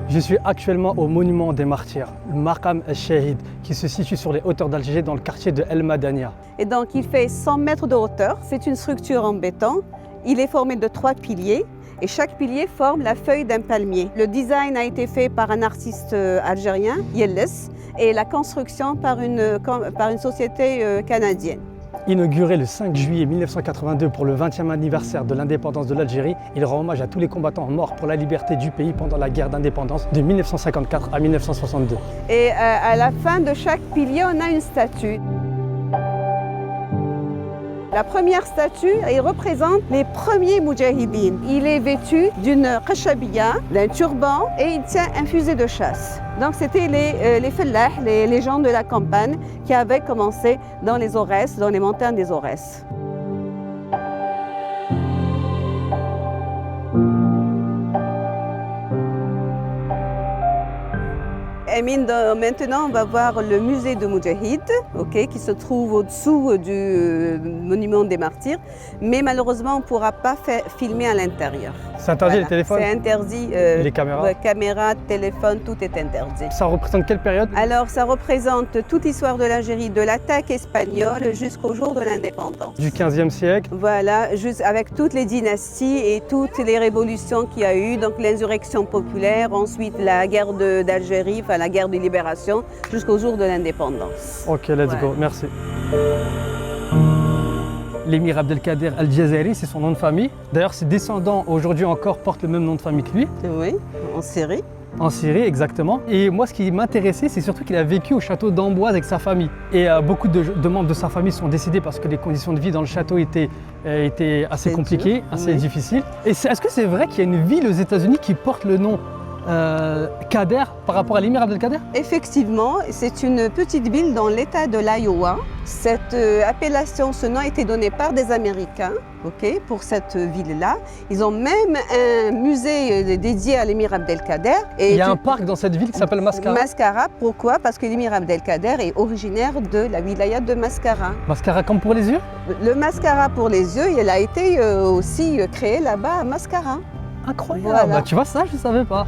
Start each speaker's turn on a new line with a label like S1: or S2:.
S1: Je suis actuellement au monument des martyrs, le Maqam al-Shahid, qui se situe sur les hauteurs d'Alger dans le quartier de El Madania.
S2: Et donc il fait 100 mètres de hauteur. C'est une structure en béton. Il est formé de 3 piliers et chaque pilier forme la feuille d'un palmier. Le design a été fait par un artiste algérien, Yelles, et la construction par une société canadienne.
S1: Inauguré le 5 juillet 1982 pour le 20e anniversaire de l'indépendance de l'Algérie, il rend hommage à tous les combattants morts pour la liberté du pays pendant la guerre d'indépendance de 1954 à 1962.
S2: Et à la fin de chaque pilier, on a une statue. La première statue, elle représente les premiers moudjahidines. Il est vêtu d'une khashabia, d'un turban et il tient un fusil de chasse. Donc c'était les fellahs, les gens de la campagne qui avaient commencé dans les Aurès, dans les montagnes des Aurès. Maintenant, on va voir le musée de Moudjahid, qui se trouve au-dessous du monument des martyrs. Mais malheureusement, on ne pourra pas filmer à l'intérieur.
S1: C'est interdit les téléphones?
S2: C'est interdit.
S1: Les caméras?
S2: Caméras, téléphones, tout est interdit.
S1: Ça représente quelle période?
S2: Alors, ça représente toute l'histoire de l'Algérie, de l'attaque espagnole jusqu'au jour de l'indépendance.
S1: Du 15e siècle?
S2: Voilà, juste avec toutes les dynasties et toutes les révolutions qu'il y a eu. Donc l'insurrection populaire, ensuite la guerre d'Algérie, enfin la guerre de libération, jusqu'au jour de l'indépendance.
S1: Ok, let's go, merci. L'émir Abdelkader Al-Jazairi, c'est son nom de famille. D'ailleurs, ses descendants, aujourd'hui encore, portent le même nom de famille que lui.
S2: Oui, en Syrie.
S1: En Syrie, exactement. Et moi, ce qui m'intéressait, c'est surtout qu'il a vécu au château d'Amboise avec sa famille. Et beaucoup de membres de sa famille sont décédés parce que les conditions de vie dans le château étaient assez compliquées, assez difficiles. Et est-ce que c'est vrai qu'il y a une ville aux États-Unis qui porte le nom Kader par rapport à l'émir Abdelkader?
S2: Effectivement, c'est une petite ville dans l'état de l'Iowa. Cette appellation, ce nom a été donné par des Américains pour cette ville-là. Ils ont même un musée dédié à l'émir Abdelkader.
S1: Et il y a un parc dans cette ville qui s'appelle Mascara.
S2: Mascara, pourquoi? Parce que l'émir Abdelkader est originaire de la wilaya de Mascara.
S1: Mascara comme pour les yeux? Le
S2: mascara pour les yeux, il a été aussi créé là-bas à Mascara.
S1: Incroyable,
S2: Voilà.
S1: Bah, tu vois ça, je ne savais pas.